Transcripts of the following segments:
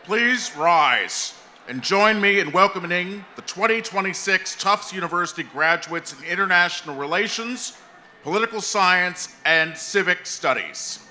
Please rise and join me in welcoming the 2026 Tufts University graduates in International Relations, Political Science, and Civic Studies.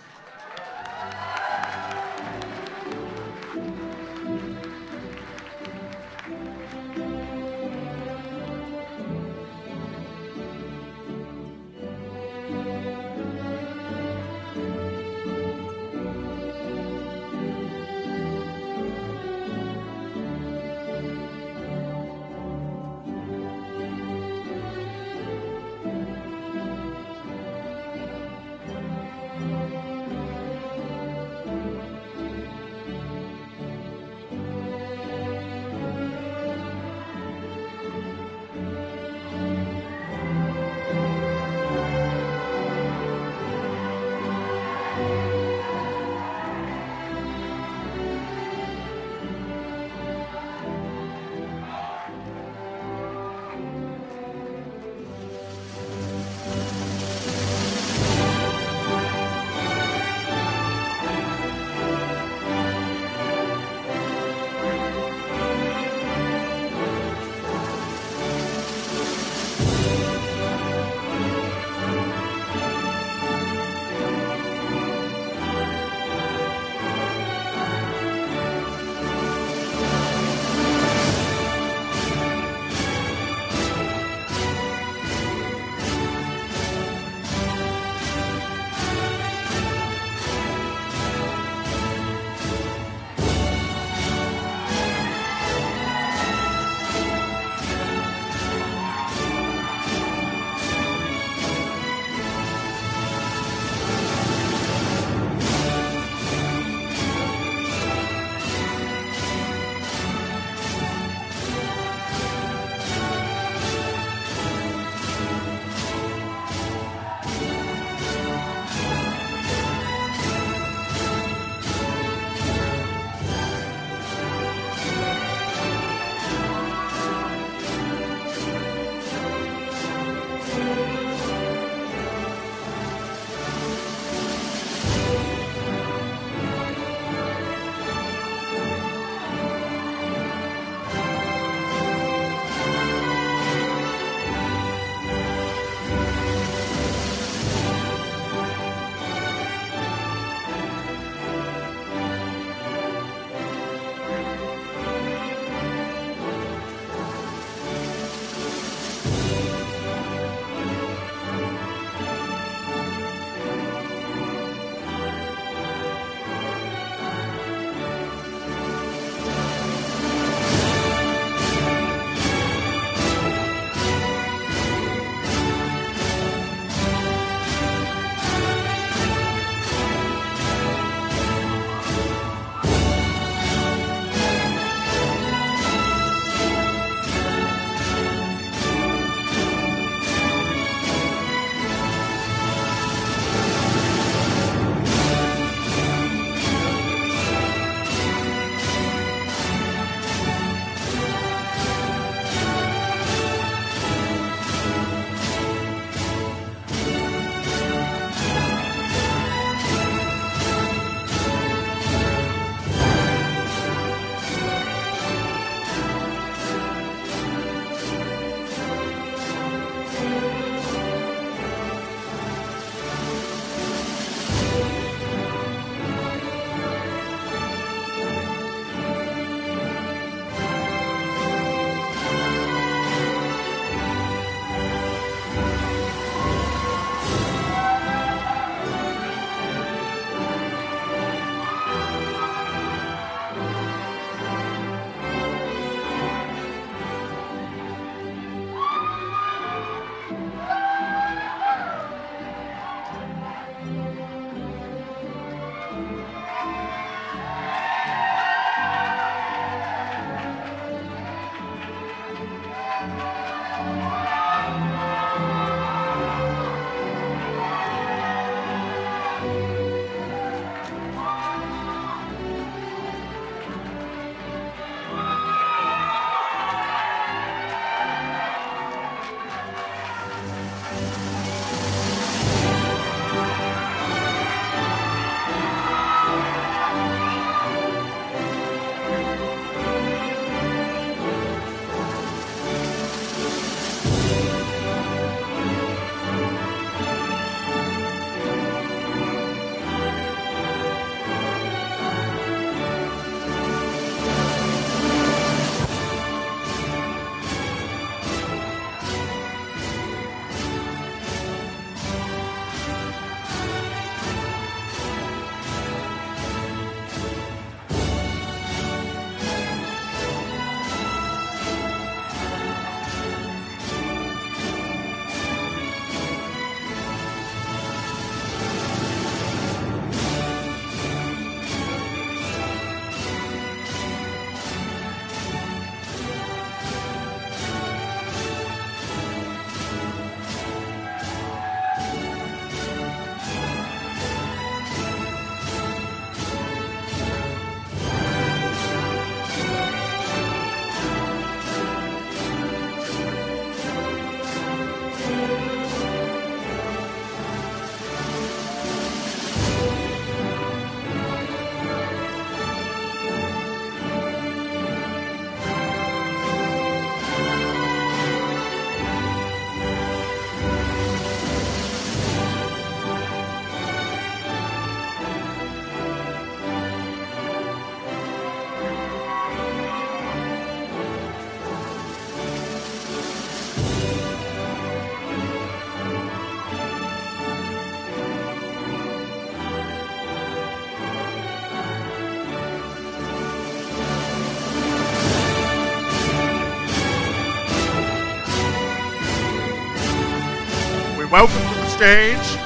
welcome to the stage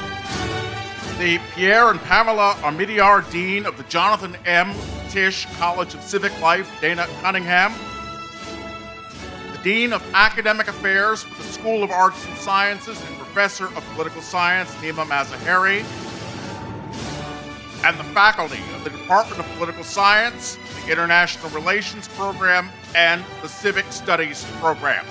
the Pierre and Pamela Armidiar Dean of the Jonathan M. Tisch College of Civic Life, Dana Cunningham, the Dean of Academic Affairs for the School of Arts and Sciences and Professor of Political Science, Nima Mazaheri, and the faculty of the Department of Political Science, the International Relations Program, and the Civic Studies Program.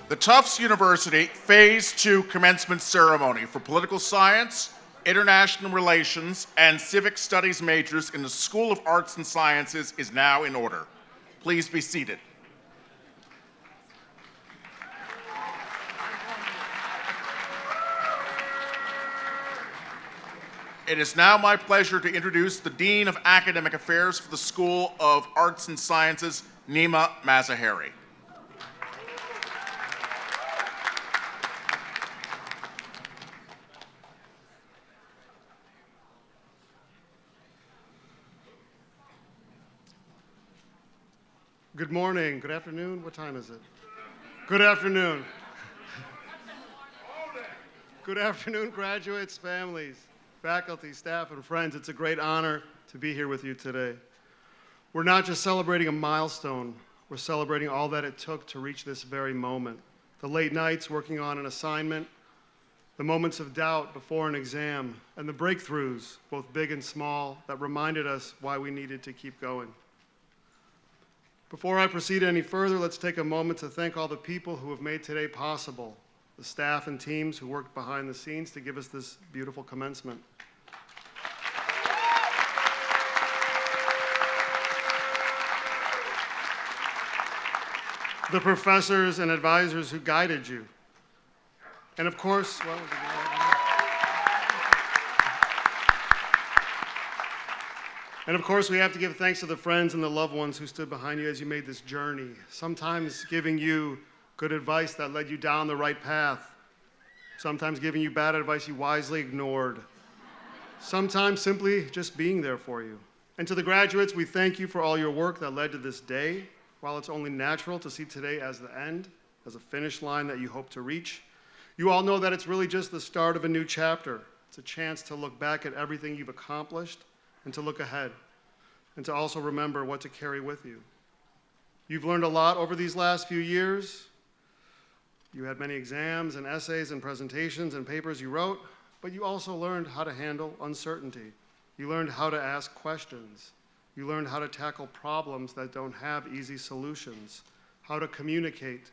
The Tufts University Phase 2 Commencement Ceremony for Political Science, International Relations, and Civic Studies majors in the School of Arts and Sciences is now in order. Please be seated. It is now my pleasure to introduce the Dean of Academic Affairs for the School of Arts and Sciences, Nima Mazaheri. Good morning, good afternoon, what time is it? Good afternoon. Good afternoon, graduates, families, faculty, staff, and friends. It's a great honor to be here with you today. We're not just celebrating a milestone, we're celebrating all that it took to reach this very moment. The late nights working on an assignment, the moments of doubt before an exam, and the breakthroughs, both big and small, that reminded us why we needed to keep going. Before I proceed any further, let's take a moment to thank all the people who have made today possible, the staff and teams who worked behind the scenes to give us this beautiful commencement. The professors and advisors who guided you. And of course, well, and of course, we have to give thanks to the friends and the loved ones who stood behind you as you made this journey, sometimes giving you good advice that led you down the right path, sometimes giving you bad advice you wisely ignored, sometimes simply just being there for you. And to the graduates, we thank you for all your work that led to this day. While it's only natural to see today as the end, as a finish line that you hope to reach, you all know that it's really just the start of a new chapter. It's a chance to look back at everything you've accomplished and to look ahead, and to also remember what to carry with you. You've learned a lot over these last few years. You had many exams and essays and presentations and papers you wrote, but you also learned how to handle uncertainty. You learned how to ask questions. You learned how to tackle problems that don't have easy solutions, how to communicate,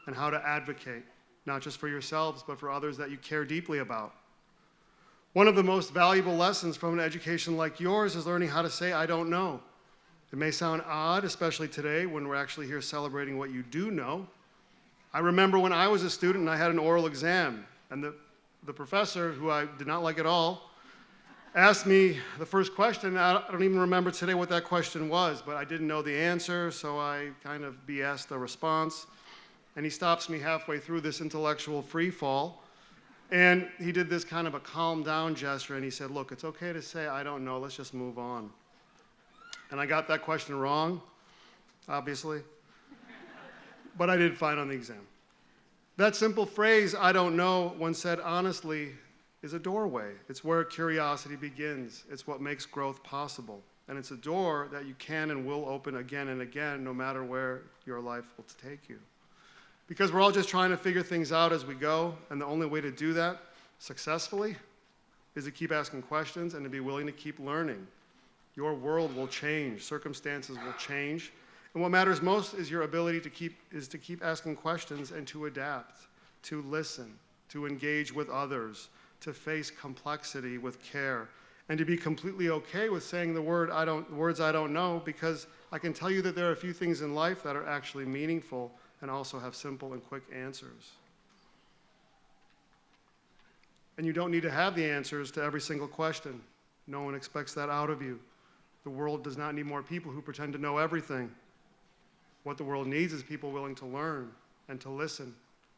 and how to advocate, not just for yourselves, but for others that you care deeply about. One of the most valuable lessons from an education like yours is learning how to say, I don't know. It may sound odd, especially today when we're actually here celebrating what you do know. I remember when I was a student and I had an oral exam, and the professor, who I did not like at all, asked me the first question. I don't even remember today what that question was, but I didn't know the answer, so I kind of BS'd the response. And he stops me halfway through this intellectual free fall. And he did this kind of a calm down gesture, and he said, look, it's okay to say, I don't know, let's just move on. And I got that question wrong, obviously, but I did fine on the exam. That simple phrase, I don't know, when said honestly, is a doorway. It's where curiosity begins. It's what makes growth possible. And it's a door that you can and will open again and again, no matter where your life will take you. Because we're all just trying to figure things out as we go, and the only way to do that successfully is to keep asking questions and to be willing to keep learning. Your world will change, circumstances will change, and what matters most is your ability to keep asking questions and to adapt, to listen, to engage with others, to face complexity with care, and to be completely okay with saying the words I don't know, because I can tell you that there are a few things in life that are actually meaningful and also have simple and quick answers. And you don't need to have the answers to every single question. No one expects that out of you. The world does not need more people who pretend to know everything. What the world needs is people willing to learn, and to listen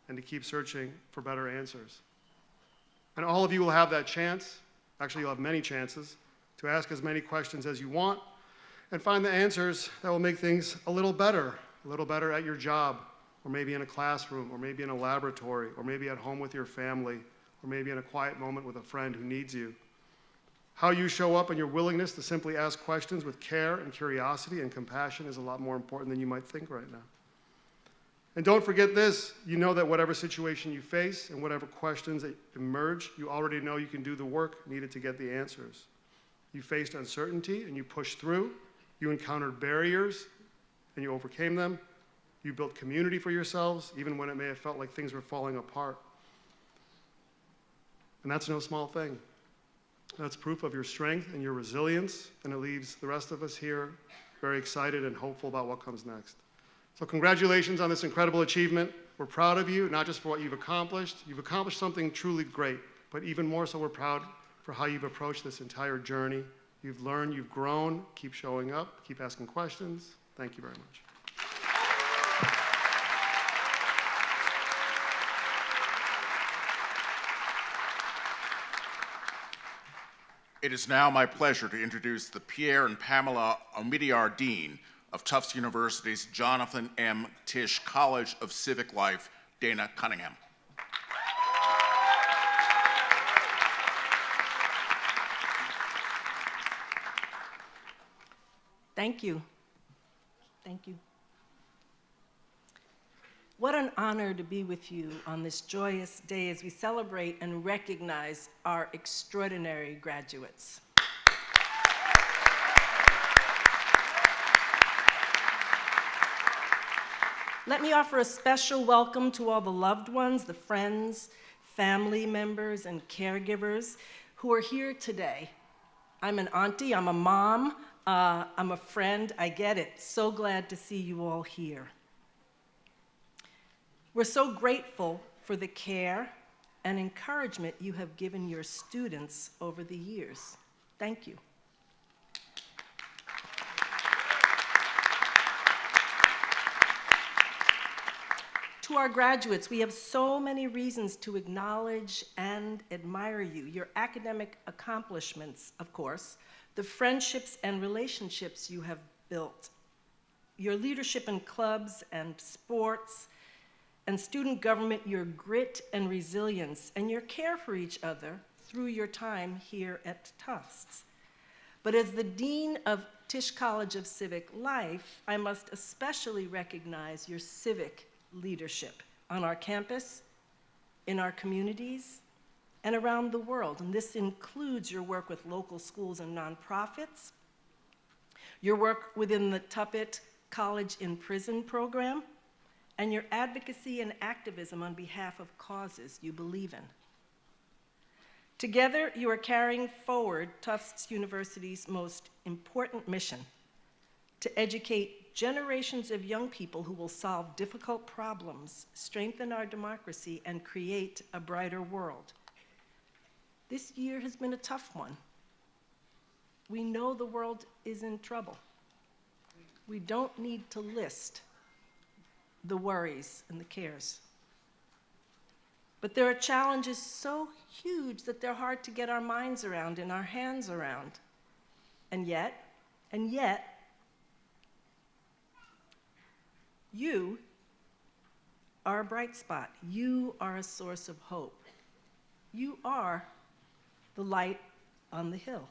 and to keep searching for better answers. And all of you will have that chance, actually you'll have many chances, to ask as many questions as you want and find the answers that will make things a little better at your job, or maybe in a classroom, or maybe in a laboratory, or maybe at home with your family, or maybe in a quiet moment with a friend who needs you. How you show up and your willingness to simply ask questions with care and curiosity and compassion is a lot more important than you might think right now. And don't forget this, you know that whatever situation you face and whatever questions that emerge, you already know you can do the work needed to get the answers. You faced uncertainty and you pushed through. You encountered barriers and you overcame them. You built community for yourselves, even when it may have felt like things were falling apart. And that's no small thing. That's proof of your strength and your resilience, and it leaves the rest of us here very excited and hopeful about what comes next. So congratulations on this incredible achievement. We're proud of you, not just for what you've accomplished. You've accomplished something truly great, but even more so we're proud for how you've approached this entire journey. You've learned, you've grown, keep showing up, keep asking questions. Thank you very much. It is now my pleasure to introduce the Pierre and Pamela Omidyar Dean of Tufts University's Jonathan M. Tisch College of Civic Life, Dana Cunningham. Thank you. Thank you. What an honor to be with you on this joyous day as we celebrate and recognize our extraordinary graduates. Let me offer a special welcome to all the loved ones, the friends, family members, and caregivers who are here today. I'm an auntie, I'm a mom, I'm a friend, I get it. So glad to see you all here. We're so grateful for the care and encouragement you have given your students over the years. Thank you. To our graduates, we have so many reasons to acknowledge and admire you. Your academic accomplishments, of course, the friendships and relationships you have built, your leadership in clubs and sports, and student government, your grit and resilience, and your care for each other through your time here at Tufts. But as the Dean of Tisch College of Civic Life, I must especially recognize your civic leadership on our campus, in our communities, and around the world. And this includes your work with local schools and nonprofits, your work within the Tufts College in Prison program, and your advocacy and activism on behalf of causes you believe in. Together, you are carrying forward Tufts University's most important mission: to educate generations of young people who will solve difficult problems, strengthen our democracy, and create a brighter world. This year has been a tough one. We know the world is in trouble. We don't need to list the worries and the cares. But there are challenges so huge that they're hard to get our minds around and our hands around. And yet, you are a bright spot. You are a source of hope. You are the light on the hill.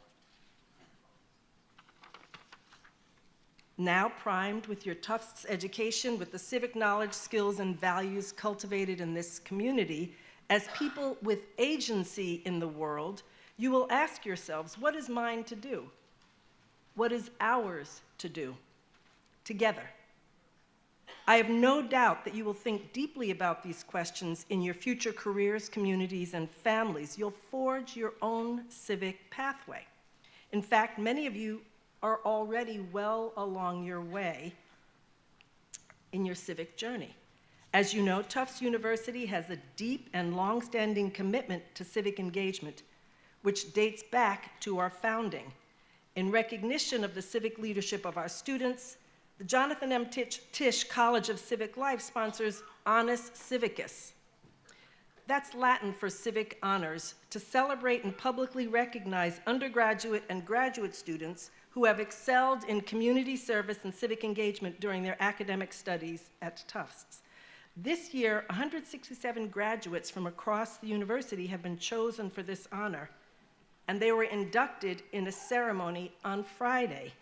Now primed with your Tufts education, with the civic knowledge, skills, and values cultivated in this community, as people with agency in the world, you will ask yourselves, what is mine to do? What is ours to do? Together. I have no doubt that you will think deeply about these questions in your future careers, communities, and families. You'll forge your own civic pathway. In fact, many of you are already well along your way in your civic journey. As you know, Tufts University has a deep and long-standing commitment to civic engagement, which dates back to our founding. In recognition of the civic leadership of our students, the Jonathan M. Tisch College of Civic Life sponsors Annus Civicus. That's Latin for civic honors, to celebrate and publicly recognize undergraduate and graduate students who have excelled in community service and civic engagement during their academic studies at Tufts. This year, 167 graduates from across the university have been chosen for this honor, and they were inducted in a ceremony on Friday.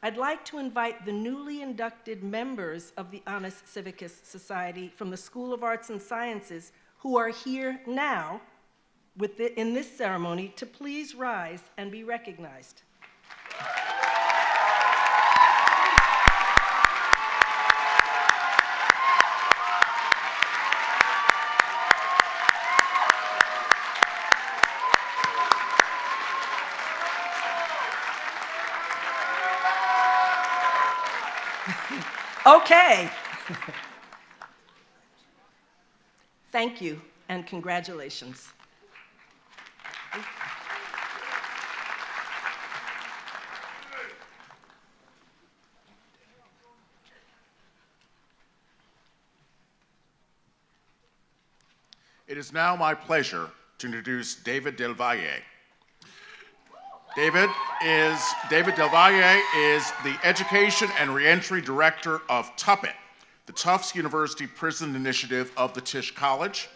I'd like to invite the newly inducted members of the Annus Civicus Society from the School of Arts and Sciences who are here now in this ceremony to please rise and be recognized. Okay. Thank you and congratulations. It is now my pleasure to introduce David Del Valle. David Del Valle is the Education and Reentry Director of TUPIT, the Tufts University Prison Initiative of the Tisch College.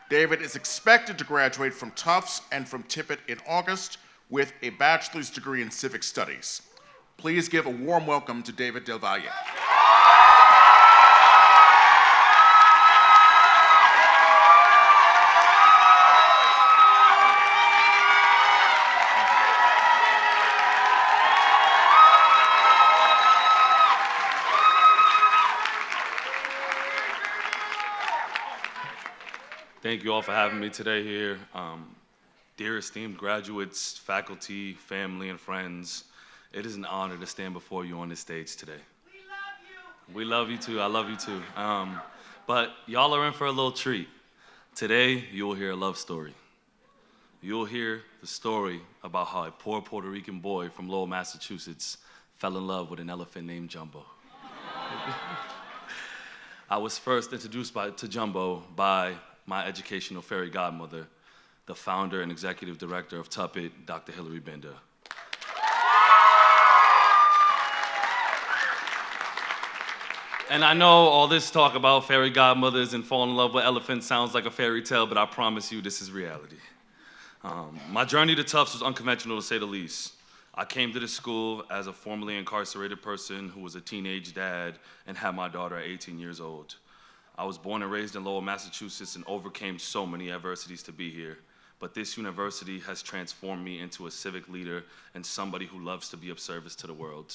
David is expected to graduate from Tufts and from TUPIT in August with a bachelor's degree in civic studies. Please give a warm welcome to David Del Valle. Thank you all for having me today here. Dear esteemed graduates, faculty, family, and friends, it is an honor to stand before you on this stage today. We love you. We love you too. I love you too. But y'all are in for a little treat. Today, you will hear a love story. You'll hear the story about how a poor Puerto Rican boy from Lowell, Massachusetts fell in love with an elephant named Jumbo. I was first introduced to Jumbo by my educational fairy godmother, the founder and executive director of TUPIT, Dr. Hilary Bender. And I know all this talk about fairy godmothers and falling in love with elephants sounds like a fairy tale, but I promise you this is reality. My journey to Tufts was unconventional, to say the least. I came to this school as a formerly incarcerated person who was a teenage dad and had my daughter at 18 years old. I was born and raised in Lowell, Massachusetts, and overcame so many adversities to be here. But this university has transformed me into a civic leader and somebody who loves to be of service to the world.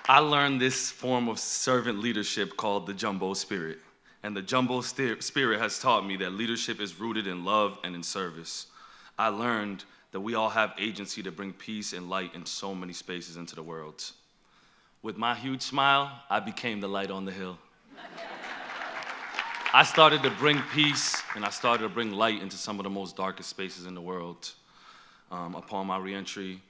I learned this form of servant leadership called the Jumbo Spirit. And the Jumbo Spirit has taught me that leadership is rooted in love and in service. I learned that we all have agency to bring peace and light in so many spaces into the world. With my huge smile, I became the light on the hill. I started to bring peace and I started to bring light into some of the most darkest spaces in the world. Upon my reentry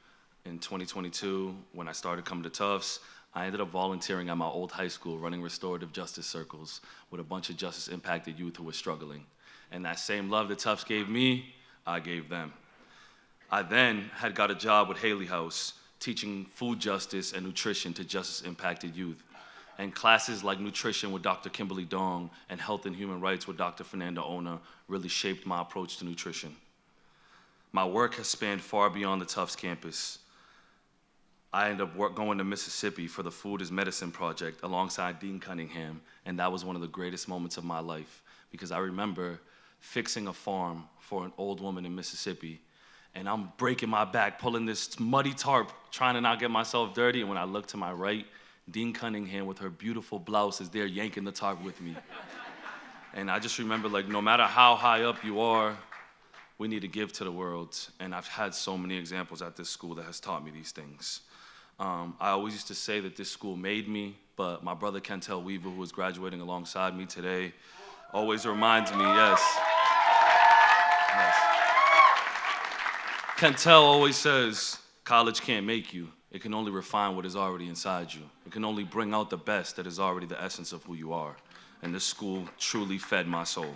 in 2022, when I started coming to Tufts, I ended up volunteering at my old high school, running restorative justice circles with a bunch of justice-impacted youth who were struggling. And that same love that Tufts gave me, I gave them. I then had got a job with Haley House, teaching food justice and nutrition to justice-impacted youth. And classes like nutrition with Dr. Kimberly Dong and health and human rights with Dr. Fernanda Ona really shaped my approach to nutrition. My work has spanned far beyond the Tufts campus. I ended up going to Mississippi for the Food is Medicine project alongside Dean Cunningham, and that was one of the greatest moments of my life because I remember fixing a farm for an old woman in Mississippi, and I'm breaking my back, pulling this muddy tarp, trying to not get myself dirty, and when I look to my right, Dean Cunningham with her beautiful blouse is there yanking the tarp with me. And I just remember, like, no matter how high up you are, we need to give to the world, and I've had so many examples at this school that has taught me these things. I always used to say that this school made me, but my brother Kentel Weaver, who is graduating alongside me today, always reminds me, yes. Cantel always says, college can't make you. It can only refine what is already inside you. It can only bring out the best that is already the essence of who you are. And this school truly fed my soul.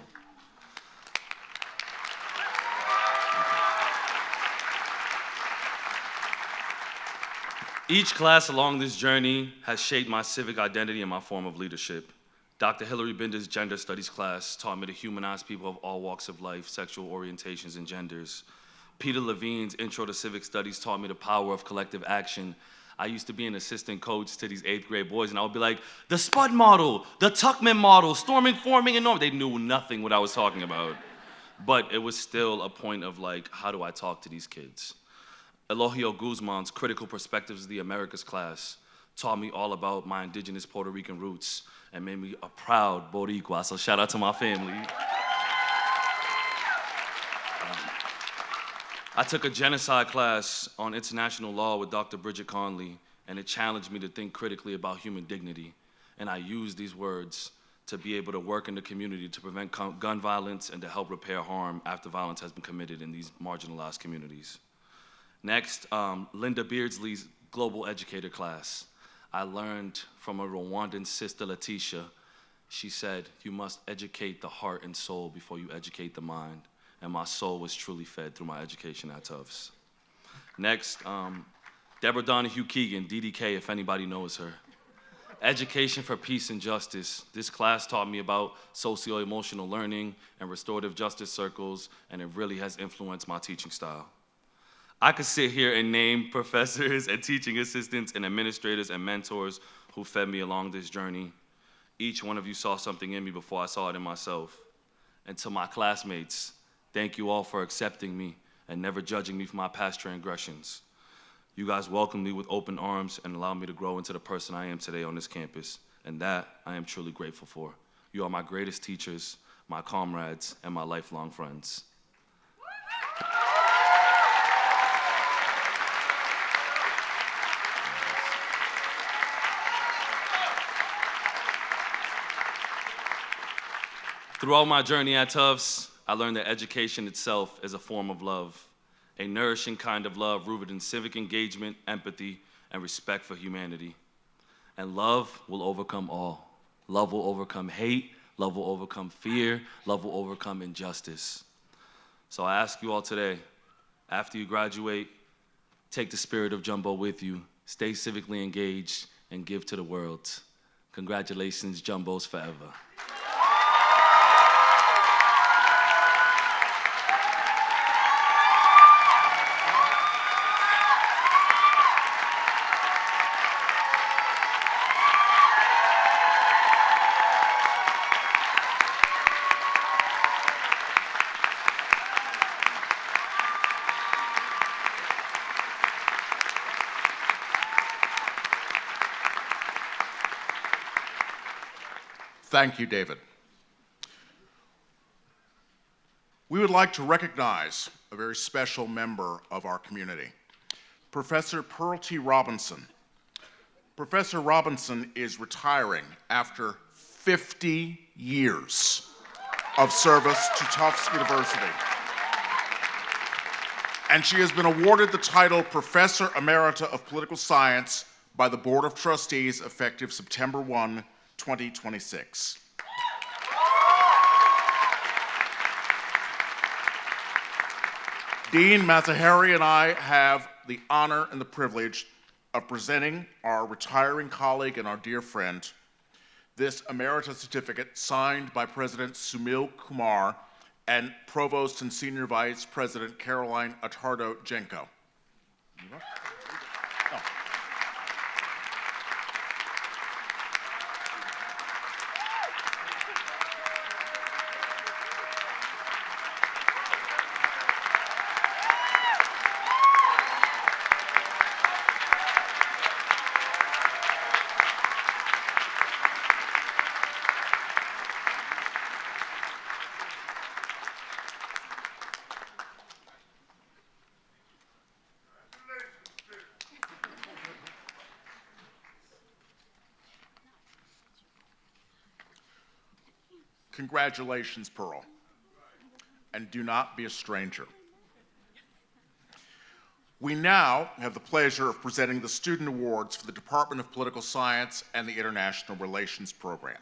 Each class along this journey has shaped my civic identity and my form of leadership. Dr. Hilary Binder's gender studies class taught me to humanize people of all walks of life, sexual orientations, and genders. Peter Levine's Intro to Civic Studies taught me the power of collective action. I used to be an assistant coach to these 8th grade boys, and I would be like, the Spud model, the Tuckman model, storming, forming, and norm. They knew nothing what I was talking about. But it was still a point of like, how do I talk to these kids? Elohio Guzman's Critical Perspectives of the Americas class taught me all about my indigenous Puerto Rican roots and made me a proud Boricua, so shout out to my family. I took a genocide class on international law with Dr. Bridget Conley, and it challenged me to think critically about human dignity. And I used these words to be able to work in the community to prevent gun violence and to help repair harm after violence has been committed in these marginalized communities. Next, Linda Beardsley's Global Educator class. I learned from a Rwandan sister, Letitia. She said, you must educate the heart and soul before you educate the mind. And my soul was truly fed through my education at Tufts. Next, Deborah Donahue Keegan, DDK, if anybody knows her. Education for Peace and Justice. This class taught me about socio-emotional learning and restorative justice circles, and it really has influenced my teaching style. I could sit here and name professors and teaching assistants and administrators and mentors who fed me along this journey. Each one of you saw something in me before I saw it in myself. And to my classmates, thank you all for accepting me and never judging me for my past transgressions. You guys welcomed me with open arms and allowed me to grow into the person I am today on this campus, and that I am truly grateful for. You are my greatest teachers, my comrades, and my lifelong friends. Throughout my journey at Tufts, I learned that education itself is a form of love, a nourishing kind of love rooted in civic engagement, empathy, and respect for humanity. And love will overcome all. Love will overcome hate, love will overcome fear, love will overcome injustice. So I ask you all today, after you graduate, take the spirit of Jumbo with you, stay civically engaged, and give to the world. Congratulations, Jumbos forever. Thank you, David. We would like to recognize a very special member of our community, Professor Pearl T. Robinson. Professor Robinson is retiring after 50 years of service to Tufts University. And she has been awarded the title Professor Emerita of Political Science by the Board of Trustees effective September 1, 2026. Dean Mazahari and I have the honor and the privilege of presenting our retiring colleague and our dear friend this Emerita certificate signed by President Sumil Kumar and Provost and Senior Vice President Caroline Attardo-Jenko. Congratulations, Pearl, and do not be a stranger. We now have the pleasure of presenting the student awards for the Department of Political Science and the International Relations Program.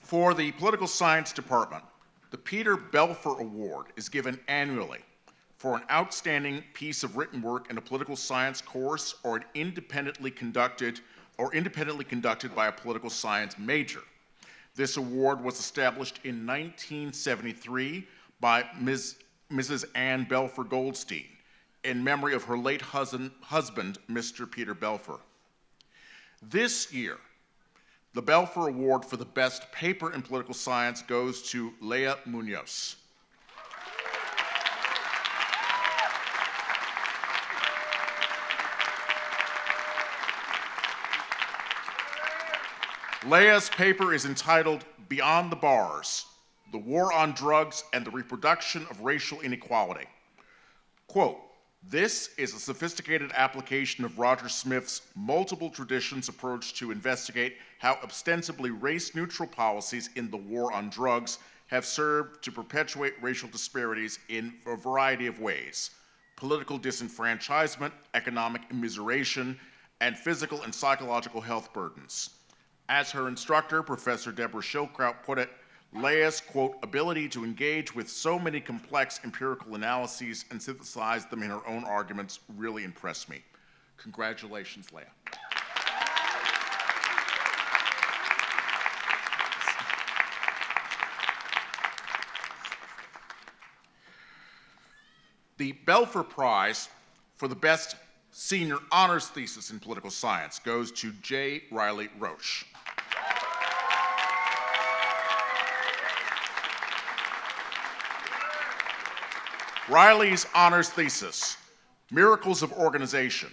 For the Political Science Department, the Peter Belfer Award is given annually for an outstanding piece of written work in a political science course or independently conducted by a political science major. This award was established in 1973 by Mrs. Ann Belfer Goldstein in memory of her late husband, Mr. Peter Belfer. This year, the Belfer Award for the best paper in political science goes to Leah Munoz. Leah's paper is entitled Beyond the Bars: The War on Drugs and the Reproduction of Racial Inequality. Quote, "This is a sophisticated application of Roger Smith's multiple traditions approach to investigate how ostensibly race-neutral policies in the war on drugs have served to perpetuate racial disparities in a variety of ways: political disenfranchisement, economic immiseration, and physical and psychological health burdens." As her instructor, Professor Deborah Schildkraut, put it, Leah's, quote, "ability to engage with so many complex empirical analyses and synthesize them in her own arguments really impressed me." Congratulations, Leah. The Belfer Prize for the best senior honors thesis in political science goes to J. Riley Roche. Riley's honors thesis, Miracles of Organization: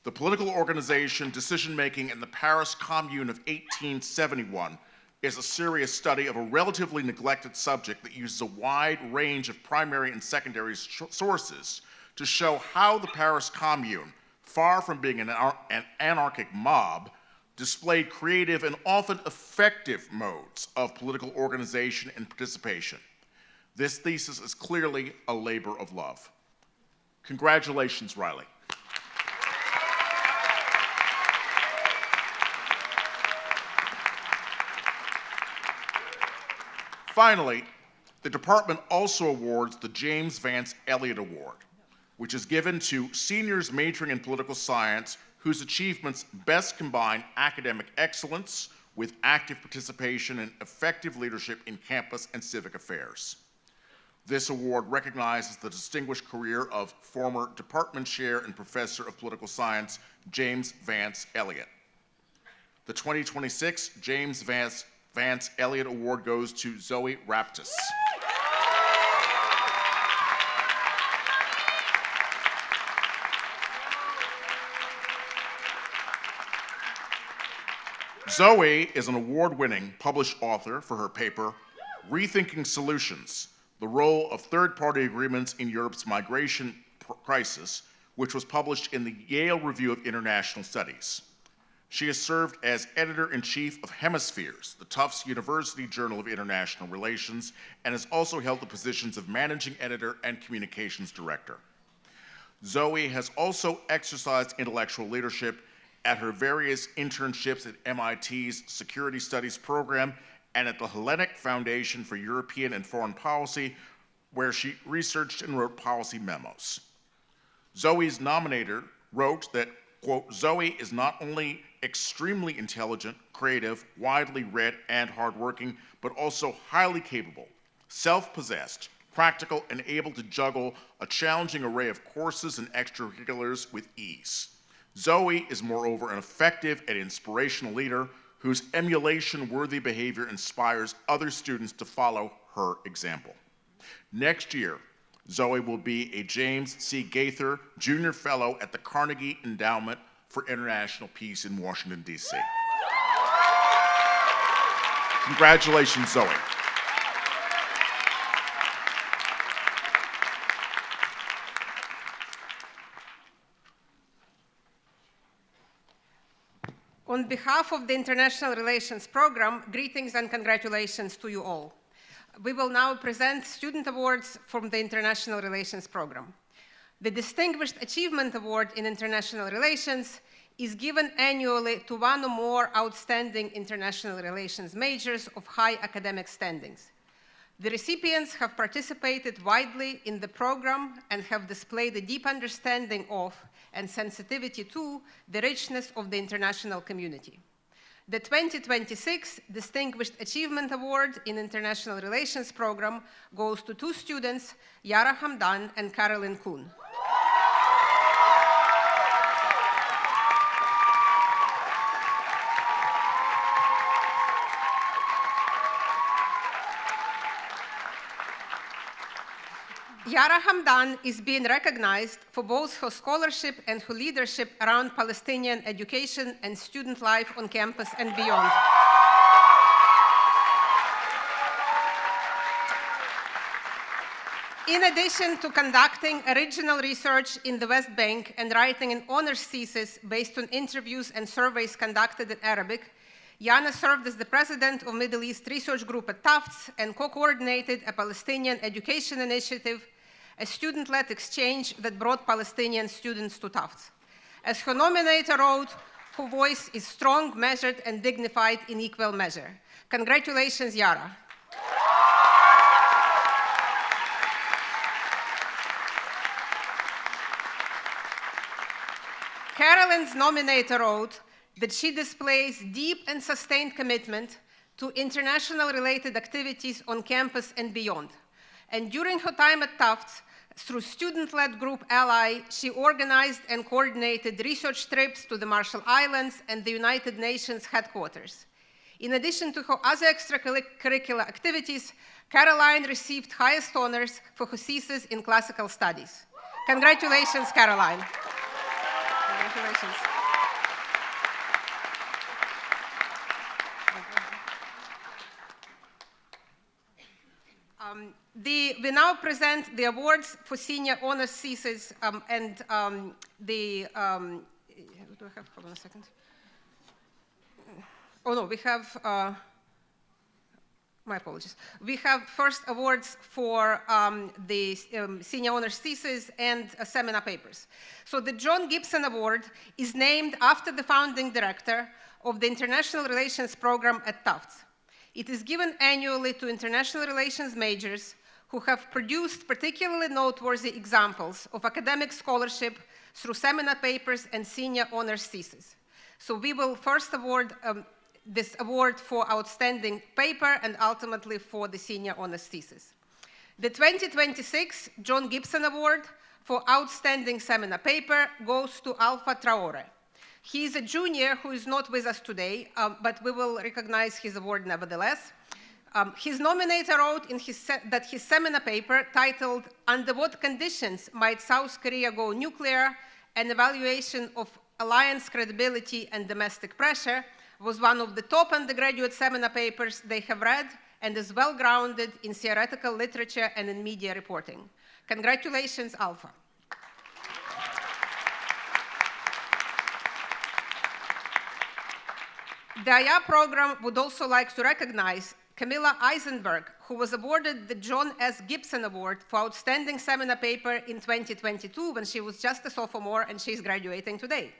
The Political Organization, Decision-Making in the Paris Commune of 1871, is a serious study of a relatively neglected subject that uses a wide range of primary and secondary sources to show how the Paris Commune, far from being an anarchic mob, displayed creative and often effective modes of political organization and participation. This thesis is clearly a labor of love. Congratulations, Riley. Finally, the department also awards the James Vance Elliott Award, which is given to seniors majoring in political science whose achievements best combine academic excellence with active participation and effective leadership in campus and civic affairs. This award recognizes the distinguished career of former department chair and professor of political science, James Vance Elliott. The 2026 James Vance Elliott Award goes to Zoe Raptis. Zoe is an award-winning published author for her paper, Rethinking Solutions: The Role of Third-Party Agreements in Europe's Migration Crisis, which was published in the Yale Review of International Studies. She has served as editor-in-chief of Hemispheres, the Tufts University Journal of International Relations, and has also held the positions of managing editor and communications director. Zoe has also exercised intellectual leadership at her various internships at MIT's Security Studies program and at the Hellenic Foundation for European and Foreign Policy, where she researched and wrote policy memos. Zoe's nominator wrote that, quote, "Zoe is not only extremely intelligent, creative, widely read, and hardworking, but also highly capable, self-possessed, practical, and able to juggle a challenging array of courses and extracurriculars with ease. Zoe is moreover an effective and inspirational leader whose emulation-worthy behavior inspires other students to follow her example." Next year, Zoe will be a James C. Gaither Junior Fellow at the Carnegie Endowment for International Peace in Washington, D.C. Congratulations, Zoe. behalf of the International Relations Program, greetings and congratulations to you all. We will now present student awards from the International Relations Program. The Distinguished Achievement Award in International Relations is given annually to one or more outstanding international relations majors of high academic standings. The recipients have participated widely in the program and have displayed a deep understanding of and sensitivity to the richness of the international community. The 2026 Distinguished Achievement Award in International Relations Program goes to two students, Yara Hamdan and Carolyn Kuhn. Yara Hamdan is being recognized for both her scholarship and her leadership around Palestinian education and student life on campus and beyond. In addition to conducting original research in the West Bank and writing an honors thesis based on interviews and surveys conducted in Arabic, Yana served as the president of Middle East Research Group at Tufts and co-coordinated a Palestinian education initiative, a student-led exchange that brought Palestinian students to Tufts. As her nominator wrote, her voice is strong, measured, and dignified in equal measure. Congratulations, Yara. Carolyn's nominator wrote that she displays deep and sustained commitment to international related activities on campus and beyond. And during her time at Tufts, through student-led group Ally, she organized and coordinated research trips to the Marshall Islands and the United Nations headquarters. In addition to her other extracurricular activities, Caroline received highest honors for her thesis in classical studies. Congratulations, Caroline. Congratulations. We now present the awards for senior honors thesis do I have, hold on a second. Oh no, we have, my apologies. We have first awards for the senior honors thesis and seminar papers. So the John Gibson Award is named after the founding director of the International Relations Program at Tufts. It is given annually to international relations majors who have produced particularly noteworthy examples of academic scholarship through seminar papers and senior honors thesis. So we will first award this award for outstanding paper and ultimately for the senior honors thesis. The 2026 John Gibson Award for outstanding seminar paper goes to Alpha Traore. He is a junior who is not with us today, but we will recognize his award nevertheless. His nominator wrote in that his seminar paper titled "Under What Conditions Might South Korea Go Nuclear? An Evaluation of Alliance Credibility and Domestic Pressure" was one of the top undergraduate seminar papers they have read and is well grounded in theoretical literature and in media reporting. Congratulations, Alpha. The IA program would also like to recognize Camilla Eisenberg, who was awarded the John S. Gibson Award for Outstanding Seminar Paper in 2022 when she was just a sophomore and she's graduating today.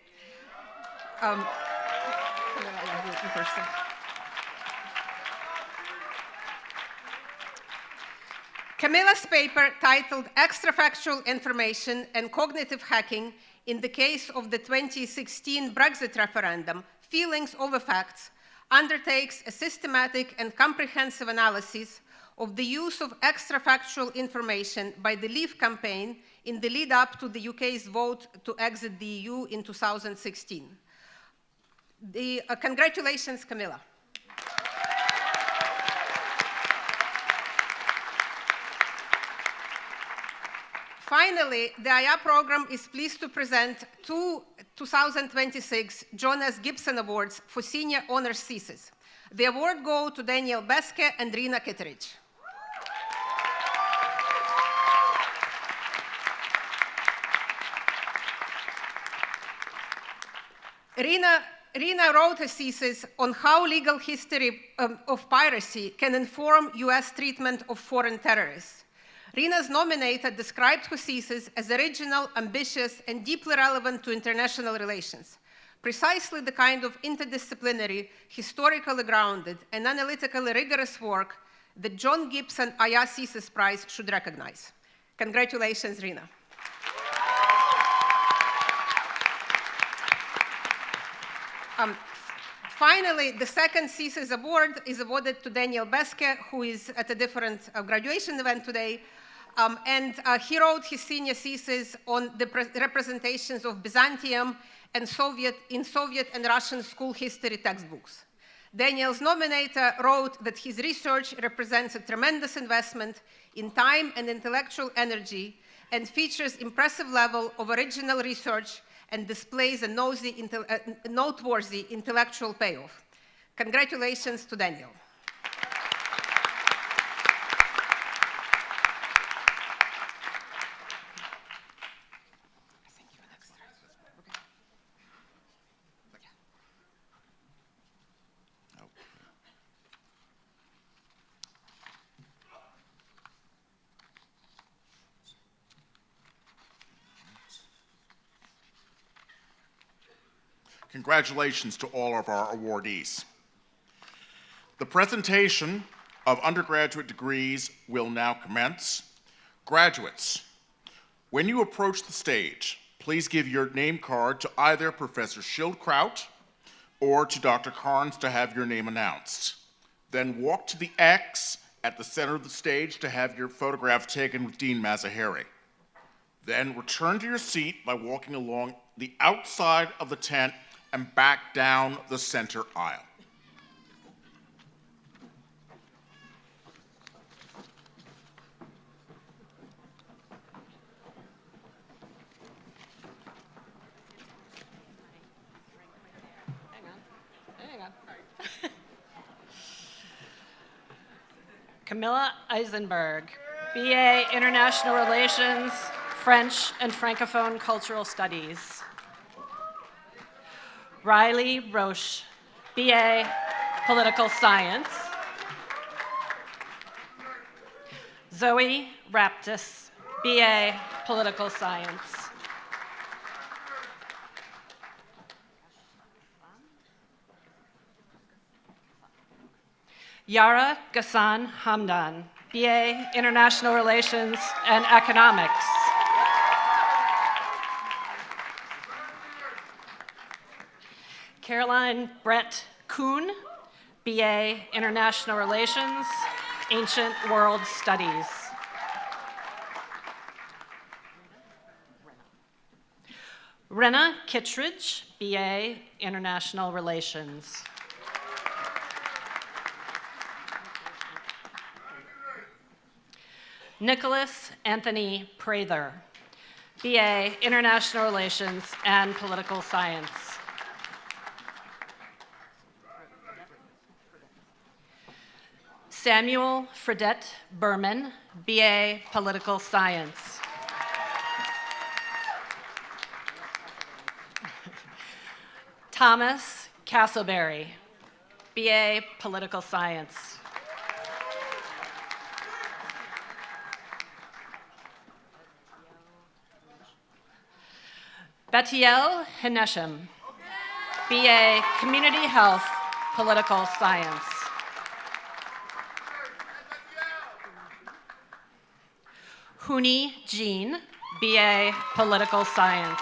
Camilla's paper, titled "Extrafactual Information and Cognitive Hacking in the Case of the 2016 Brexit Referendum, Feelings Over Facts," undertakes a systematic and comprehensive analysis of the use of extrafactual information by the Leave campaign in the lead up to the UK's vote to exit the EU in 2016. Congratulations, Camilla. Finally, the IA program is pleased to present two 2026 John S. Gibson Awards for Senior Honors Thesis. The award goes to Daniel Beske and Rina Kitterich. Rina Rina wrote a thesis on how legal history of piracy can inform US treatment of foreign terrorists. Rina's nominator described her thesis as original, ambitious, and deeply relevant to international relations. Precisely the kind of interdisciplinary, historically grounded, and analytically rigorous work that John Gibson Aya Thesis Prize should recognize. Congratulations, Rina. Finally, the second thesis award is awarded to Daniel Beske, who is at a different graduation event today. He wrote his senior thesis on the representations of Byzantium and in Soviet and Russian school history textbooks. Daniel's nominator wrote that his research represents a tremendous investment in time and intellectual energy and features impressive level of original research and displays a noteworthy intellectual payoff. Congratulations to Daniel. Congratulations to all of our awardees. The presentation of undergraduate degrees will now commence. Graduates, when you approach the stage, please give your name card to either Professor Schildkraut or to Dr. Carnes to have your name announced. Then walk to the X at the center of the stage to have your photograph taken with Dean Mazaheri. Then return to your seat by walking along the outside of the tent and back down the center aisle. Hang on. Camilla Eisenberg, BA International Relations, French and Francophone Cultural Studies. Riley Roche, BA Political Science. Zoe Raptis, BA Political Science. Yara Ghassan Hamdan, BA International Relations and Economics. Caroline Brett Kuhn, BA International Relations, Ancient World Studies. Rena Kittredge, BA International Relations. Nicholas Anthony Prather, BA International Relations and Political Science. Samuel Fredette Berman, BA Political Science. Thomas Castleberry, BA Political Science. Betiel Henesham, BA Community Health, Political Science. Huni Jean, BA Political Science.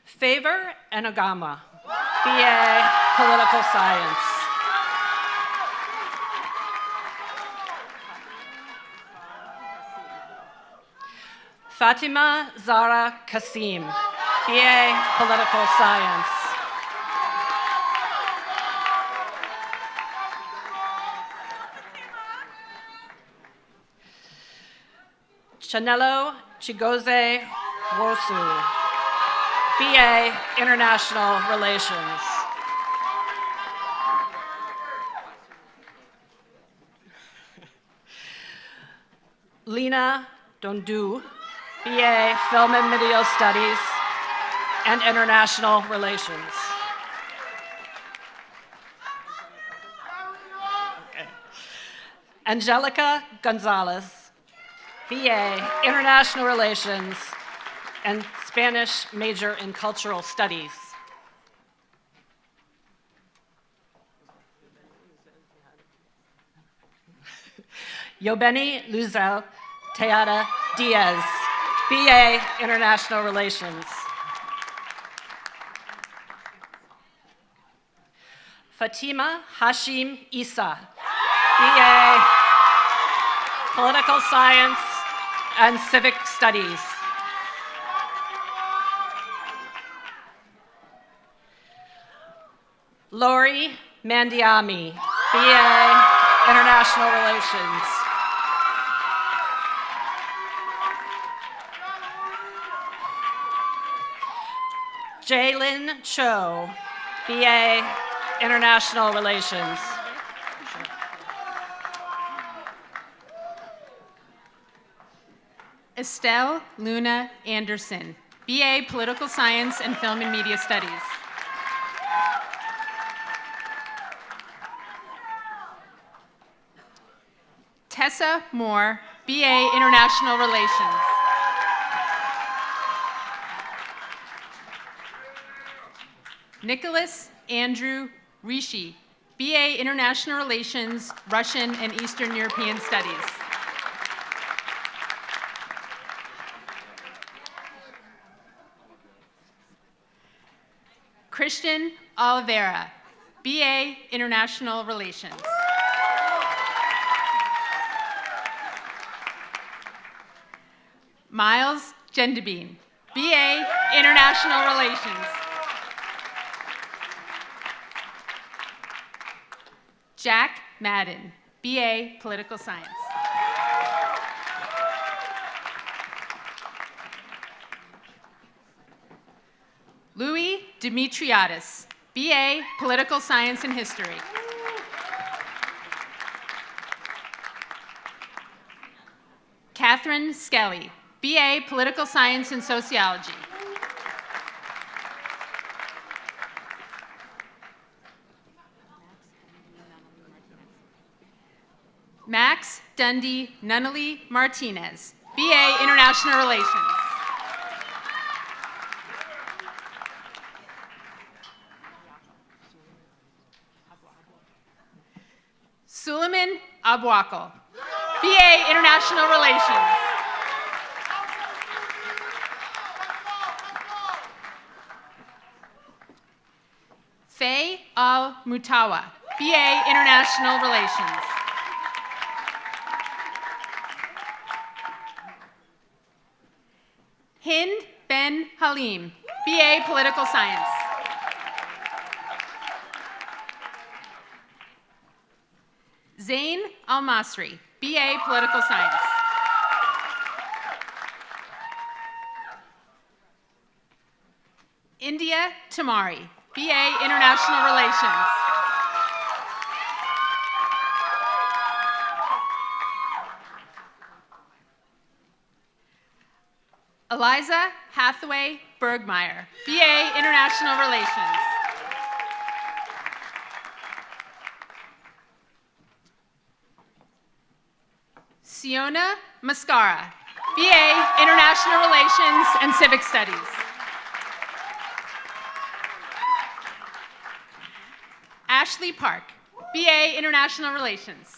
Favor Enogama, BA Political Science. Fatima Zara Kasim, BA Political Science. Chanelo Chigoze Wosu, BA International Relations. Lena Dondu, BA, Film and Video Studies and International Relations. Angelica Gonzalez, BA, International Relations and Spanish major in Cultural Studies. Yobeni Luzel Teada Diaz, BA, International Relations. Fatima Hashim Isa, BA, Political Science and Civic Studies. Lori Mandiami, BA, International Relations. Jaylin Cho, BA, International Relations. Estelle Luna Anderson, BA Political Science and Film and Media Studies. Tessa Moore, BA International Relations. Nicholas Andrew Rishi, BA International Relations, Russian and Eastern European Studies. Christian Oliveira, BA International Relations. Miles Gendabine, BA International Relations. Jack Madden, BA Political Science. Louis Dimitriadis, BA Political Science and History. Catherine Skelly, BA Political Science and Sociology. Max Dundee Nunnally Martinez, BA International Relations. Suleiman Abwakal, BA International Relations. Faye Al-Mutawa, BA International Relations. Hind Ben Halim, BA Political Science. Zain Al-Masri, BA Political Science. India Tamari, BA International Relations. Eliza Hathaway Bergmeyer, BA International Relations. Siona Mascara, BA International Relations and Civic Studies. Ashley Park, BA International Relations.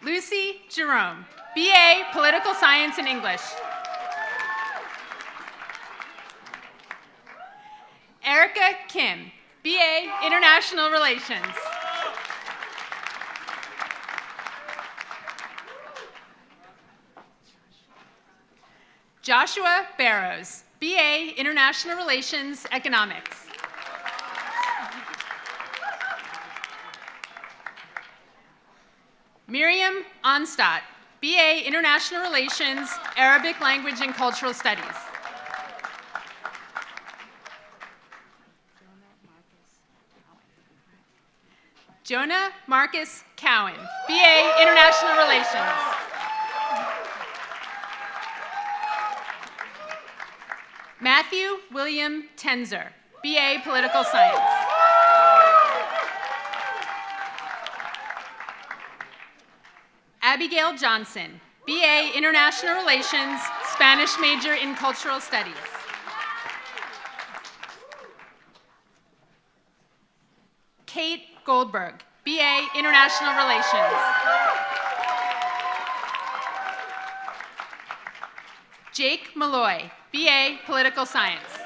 Lucy Jerome, BA Political Science and English. Erica Kim, BA International Relations. Joshua Barrows, BA International Relations, Economics. Miriam Onstadt, BA International Relations, Arabic Language and Cultural Studies. Jonah Marcus Cowan, BA International Relations. Matthew William Tenzer, BA Political Science. Abigail Johnson, BA International Relations, Spanish major in Cultural Studies. Kate Goldberg, BA International Relations. Jake Malloy, BA Political Science.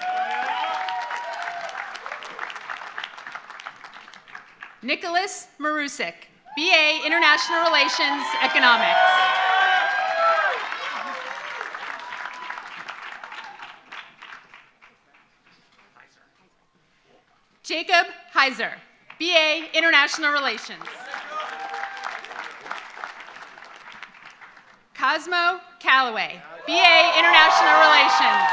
Nicholas Marusik, BA International Relations, Economics. Jacob Heiser, BA International Relations. Cosmo Calloway, BA International Relations.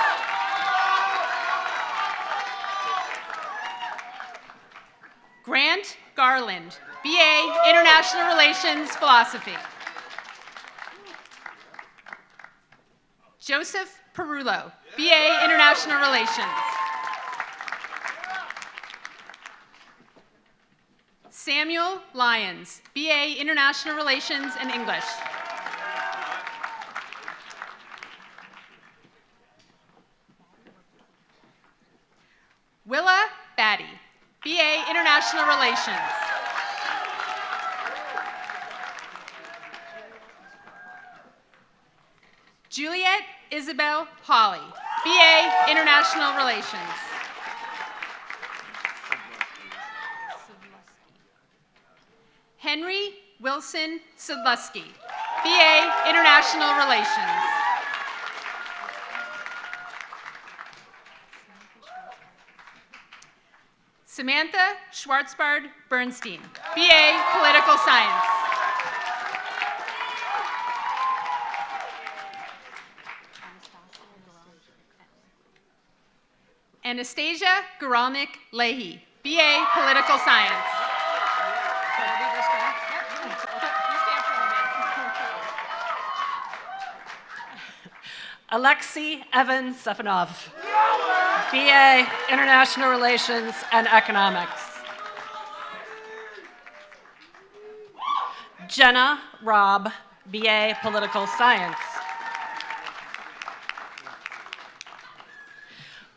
Grant Garland, BA International Relations, Philosophy. Joseph Perullo, BA International Relations. Samuel Lyons, BA International Relations and English. Willa Batty, BA International Relations. Juliet Isabel Hawley, BA International Relations. Henry Wilson Sidlusky, BA International Relations. Samantha Schwartzbard Bernstein, BA Political Science. Anastasia Guralnik Leahy, BA Political Science. Alexei Evan Stefanov, BA International Relations and Economics. Jenna Robb, BA Political Science.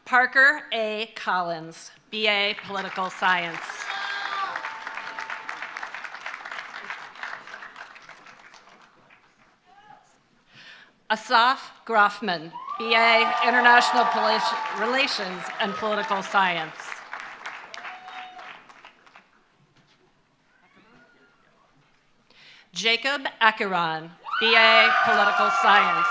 Parker A. Collins, BA Political Science. Asaf Grofman, BA International Relations and Political Science. Jacob Acheron, BA Political Science.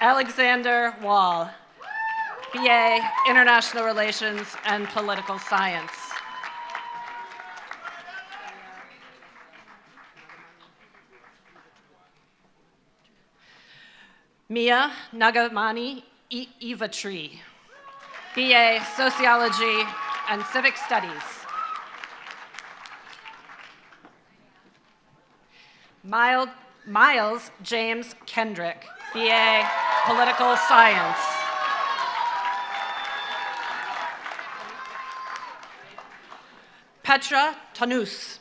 Alexander Wall, BA International Relations and Political Science. Mia Nagamani Ivatri, BA Sociology and Civic Studies. Miles James Kendrick, BA Political Science. Petra Tanus,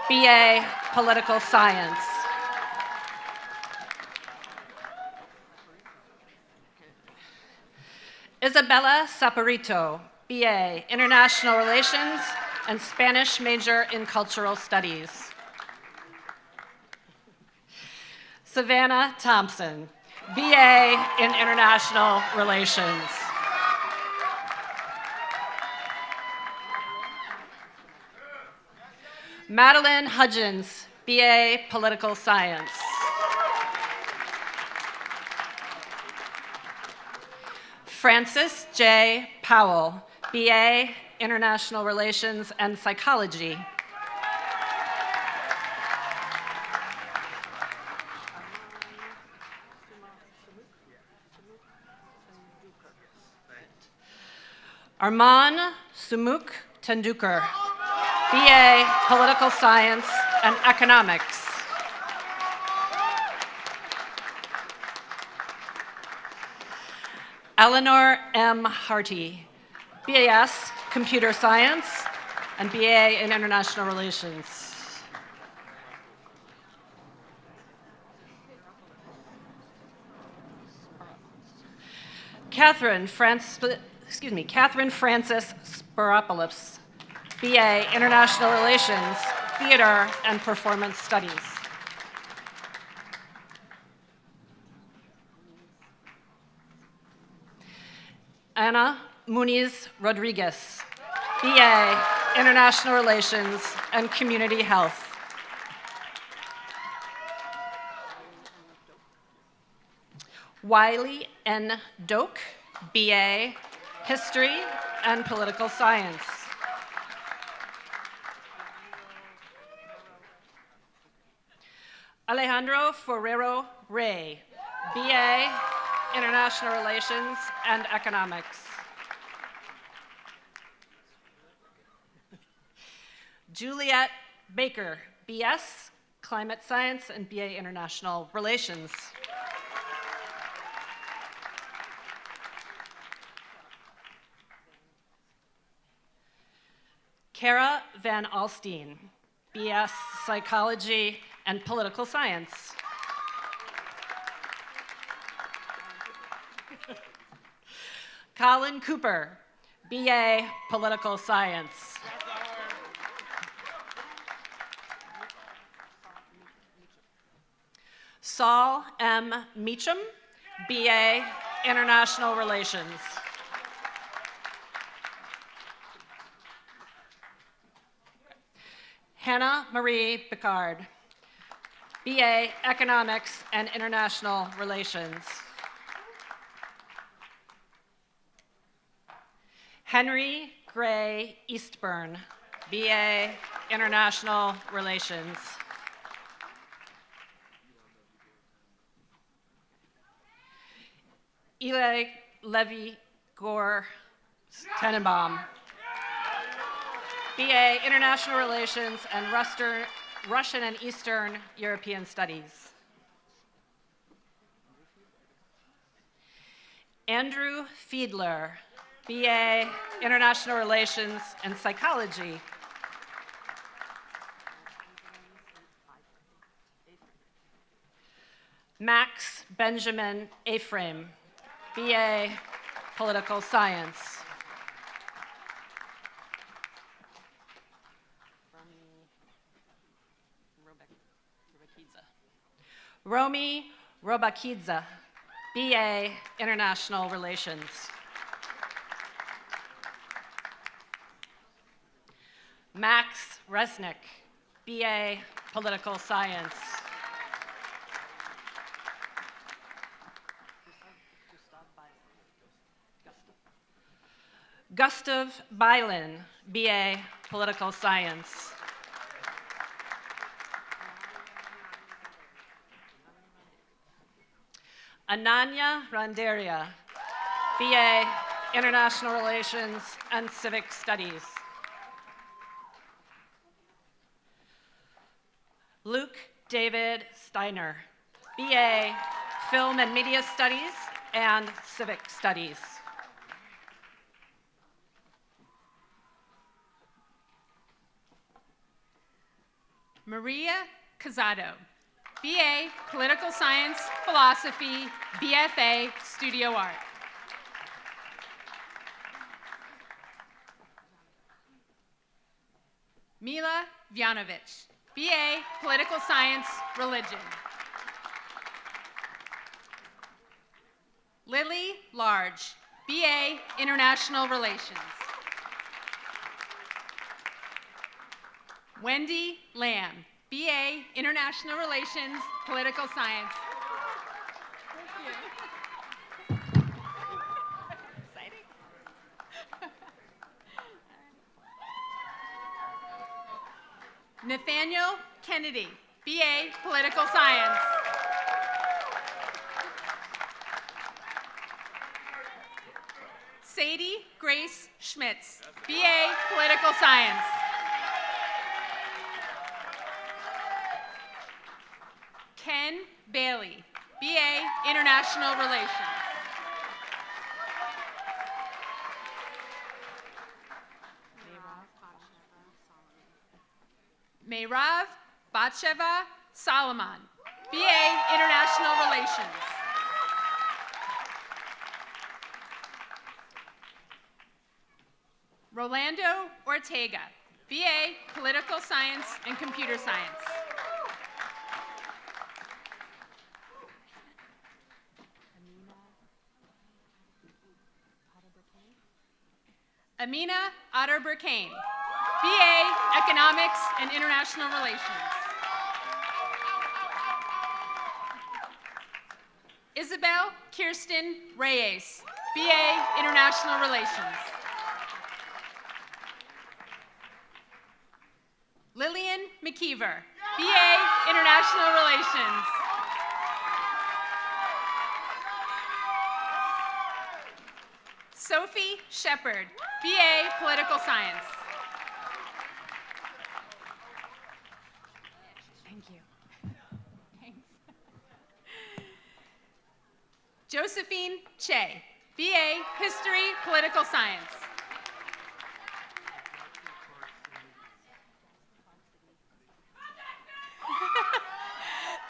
BA Political Science. Isabella Saporito, BA International Relations and Spanish major in Cultural Studies. Savannah Thompson, BA in International Relations. Madeline Hudgens, BA Political Science. Francis J. Powell, BA International Relations and Psychology. Arman Sumuk Tendulkar, BA Political Science and Economics. Eleanor M. Harty, BAS Computer Science and BA in International Relations. Catherine Francis Sparopoulos, BA International Relations, Theater and Performance Studies. Ana Muniz Rodriguez, BA International Relations and Community Health. Wiley N. Doak, BA History and Political Science. Alejandro Ferrero Rey, BA International Relations and Economics. Juliet Baker, BS Climate Science and BA International Relations. Kara Van Alstine, BS Psychology and Political Science. Colin Cooper, BA Political Science. Saul M. Meacham, BA International Relations. Hannah Marie Picard, BA Economics and International Relations. Henry Gray Eastburn, BA International Relations. Eli Levy Gore Tenenbaum, BA International Relations and Russian and Eastern European Studies. Andrew Fiedler, BA International Relations and Psychology. Max Benjamin Ephraim, BA Political Science. Romy Robakidze, BA International Relations. Max Resnick, BA Political Science. Gustav Bylin, BA Political Science. Ananya Randeria, BA International Relations and Civic Studies. Luke David Steiner, BA Film and Media Studies and Civic Studies. Maria Casado, BA Political Science, Philosophy, BFA, Studio Art. Mila Vjanovic, BA Political Science, Religion. Lily Large, BA International Relations. Wendy Lamb, BA International Relations, Political Science. Exciting. Nathaniel Kennedy, BA Political Science. Sadie Gray. Grace Schmitz, BA Political Science. Ken Bailey, BA International Relations. Meyrav Batsheva Solomon, BA International Relations. Rolando Ortega, BA Political Science and Computer Science. Amina Otter-Burkane, BA Economics and International Relations. Isabel Kirsten Reyes, BA International Relations. Lillian McKeever, BA International Relations. Sophie Shepard, BA Political Science. Thank you. Thanks. Josephine Che, BA History, Political Science.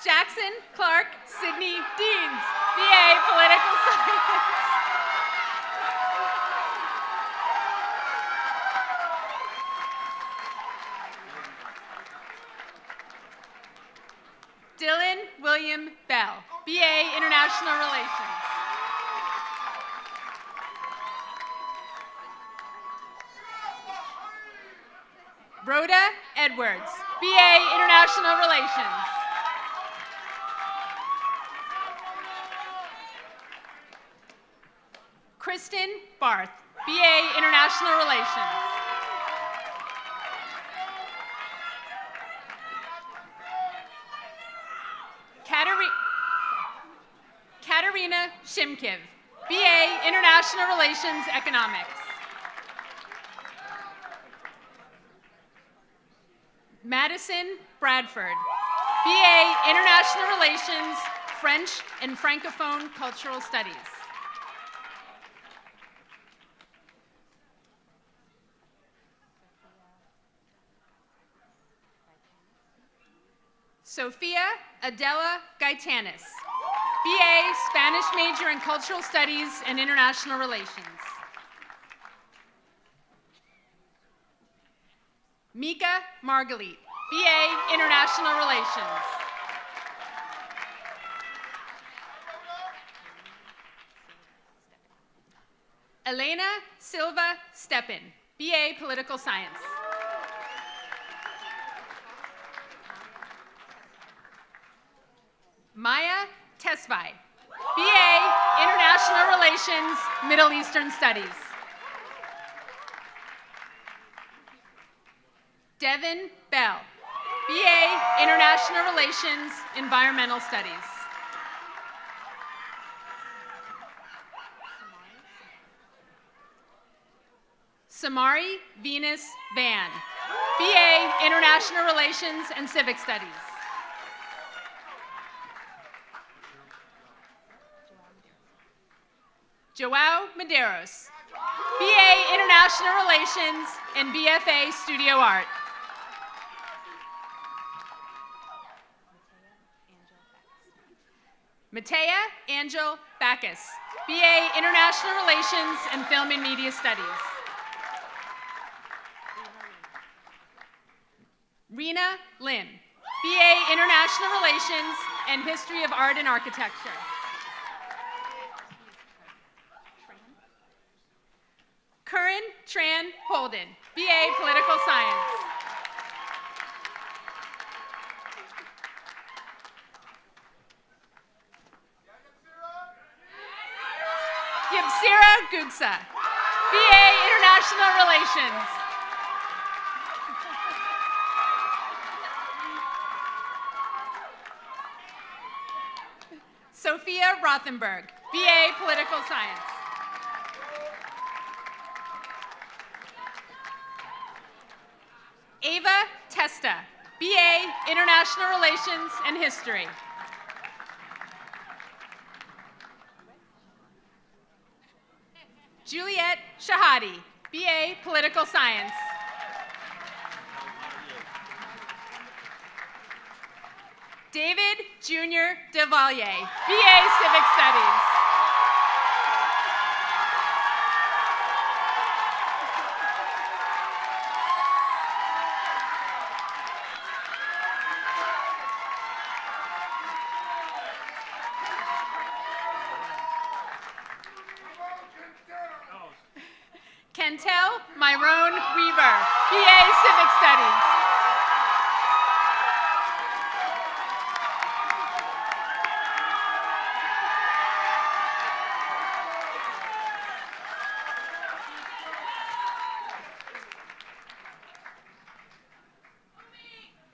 Jackson Clark Sidney Deans, BA Political Science. Dylan William Bell, BA International Relations. Rhoda Edwards, BA International Relations. Kristen Barth, BA International Relations. Katerina Shimkiv, BA International Relations Economics. Madison Bradford, BA International Relations, French and Francophone Cultural Studies. Sofia Adela Gaetanis, BA Spanish major in Cultural Studies and International Relations. Mika Margalit, BA International Relations. Elena Silva Stepan, BA Political Science. Maya Tesvai, BA International Relations, Middle Eastern Studies. Devin Bell, BA International Relations, Environmental Studies. Samari Venus Van, BA International Relations and Civic Studies. Joao Medeiros, BA International Relations and BFA Studio Art. Matea Angel Backus, BA International Relations and Film and Media Studies. Rena Lim, BA International Relations and History of Art and Architecture. Curran Tran Holden, BA Political Science. Yabsira Gugsa, BA International Relations. Sophia Rothenberg, BA Political Science. Ava Testa, BA International Relations and History. Juliet Shahadi, BA Political Science. David Jr. DeValier, BA Civic Studies. Kentel Myron Weaver, BA Civic Studies.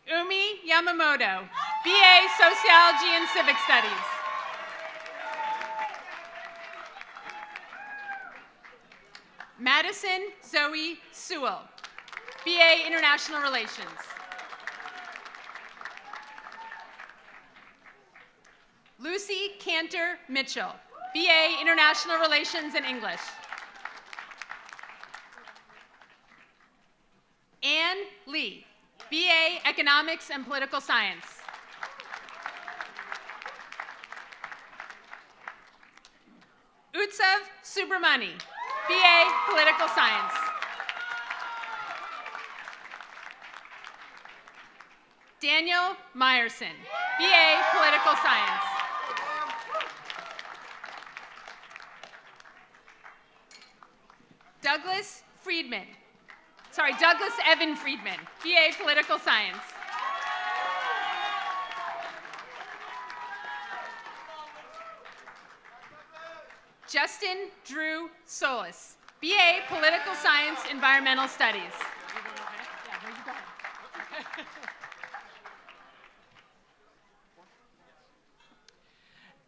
Umi Yamamoto, BA Sociology and Civic Studies. Madison Zoe Sewell, BA International Relations. Lucy Cantor Mitchell, BA International Relations and English. Anne Lee, BA Economics and Political Science. Utsav Subramani, BA Political Science. Daniel Meyerson, BA Political Science. Douglas Evan Friedman, BA Political Science. Justin Drew Solis, BA Political Science Environmental Studies.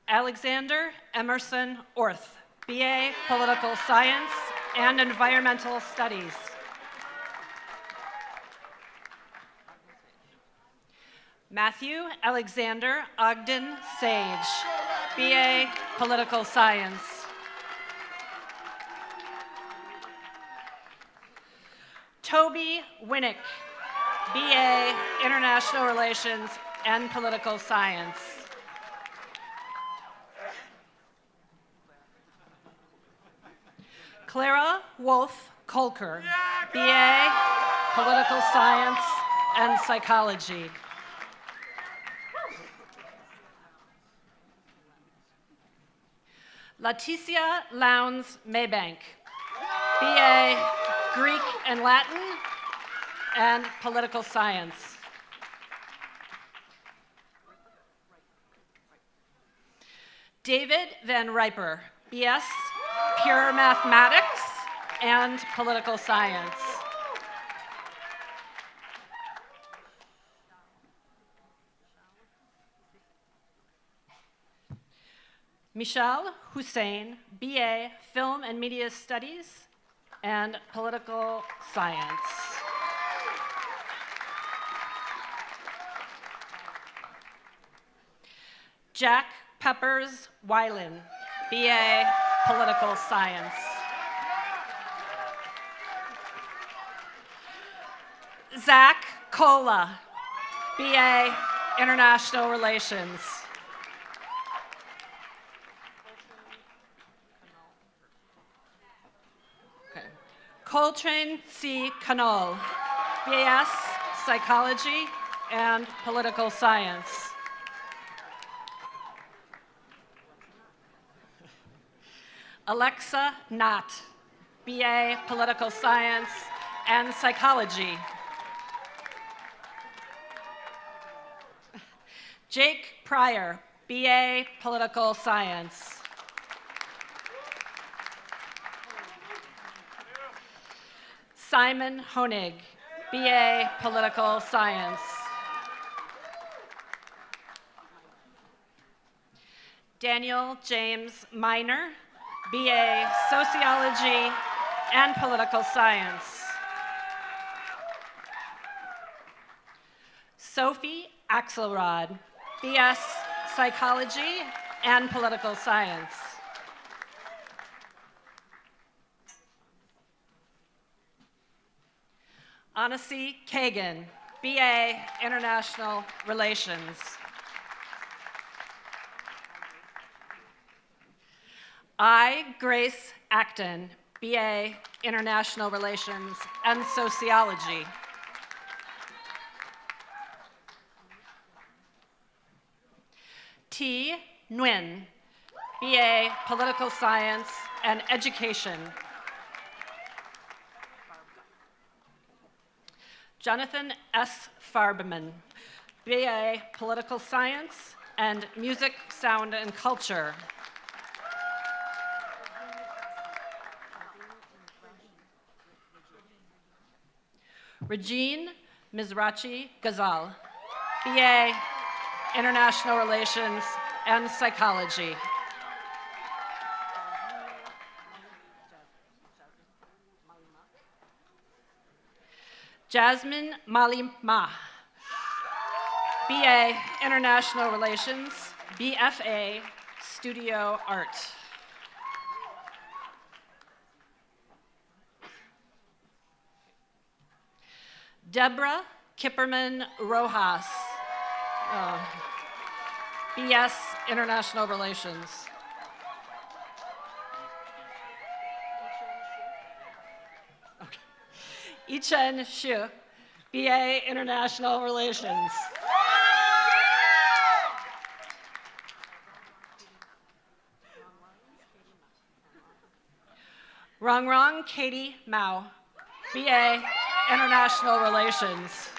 Alexander Emerson Orth, BA Political Science and Environmental Studies. Matthew Alexander Ogden Sage, BA Political Science. Toby Winnick, BA International Relations and Political Science. Clara Wolf Kolker, BA Political Science and Psychology. Leticia Lowndes Maybank, BA Greek and Latin and Political Science. David Van Riper, BS Pure Mathematics and Political Science. Michelle Hussein, BA Film and Media Studies and Political Science. Jack Peppers Weiland, BA Political Science. Zach Cola, BA International Relations. Coltrane C. Canol, BS Psychology and Political Science. Alexa Knott, BA Political Science and Psychology. Jake Pryor, BA Political Science. Simon Honig, BA Political Science. Daniel James Miner, BA Sociology and Political Science. Sophie Axelrod, BS Psychology and Political Science. Anasi Kagan, BA International Relations. I, Grace Acton, BA International Relations and Sociology. T. Nguyen, BA Political Science and Education. Jonathan S. Farberman, BA Political Science and Music, Sound, and Culture. Regine Mizrachi Ghazal, BA International Relations and Psychology. Jasmine Malima, BA International Relations, BFA Studio Art. Deborah Kipperman Rojas, BS International Relations. Yichen Xu, BA International Relations. Rongrong Katie Mao, BA International Relations.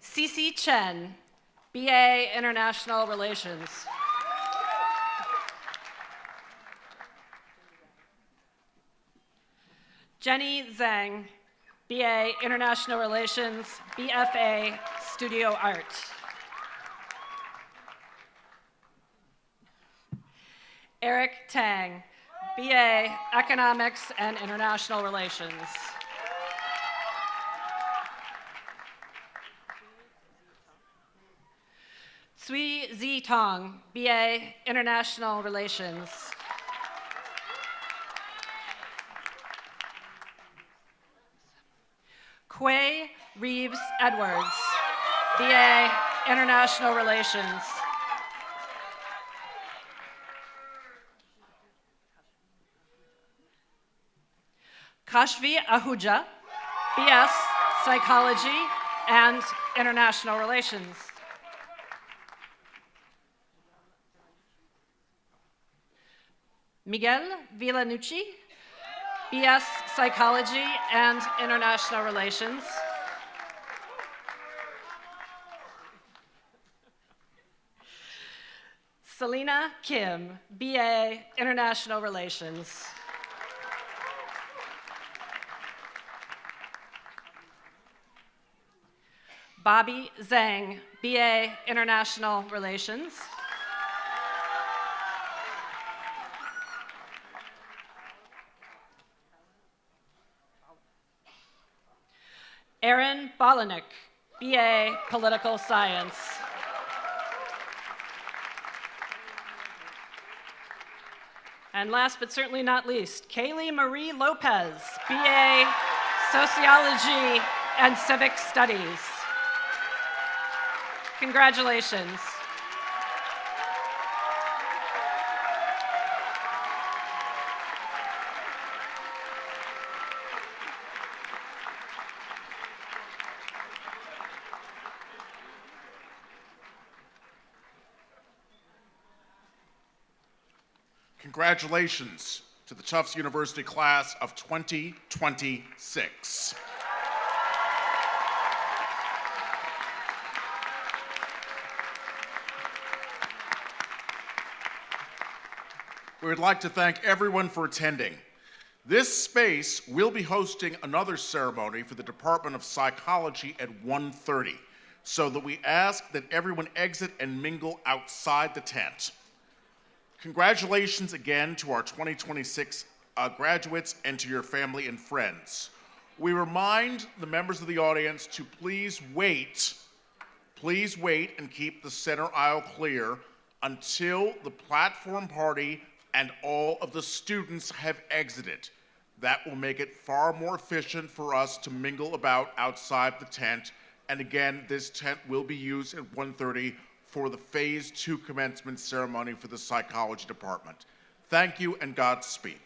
Cici Chen, BA International Relations. Jenny Zhang, BA International Relations, BFA Studio Art. Eric Tang, BA Economics and International Relations. Cui Zi Tong, BA International Relations. Quay Reeves Edwards, BA International Relations. Kashvi Ahuja, BS Psychology and International Relations. Miguel Villanucci, BS Psychology and International Relations. Selena Kim, BA International Relations. Bobby Zhang, BA International Relations. Aaron Bolanek, BA Political Science. And last but certainly not least, Kaylee Marie Lopez, BA Sociology and Civic Studies. Congratulations. Congratulations to the Tufts University class of 2026. We would like to thank everyone for attending. This space will be hosting another ceremony for the Department of Psychology at 1:30, so that we ask that everyone exit and mingle outside the tent. Congratulations again to our 2026 graduates and to your family and friends. We remind the members of the audience to please wait and keep the center aisle clear until the platform party and all of the students have exited. That will make it far more efficient for us to mingle about outside the tent. And again, this tent will be used at 1:30 for the Phase 2 commencement ceremony for the psychology department. Thank you and Godspeed.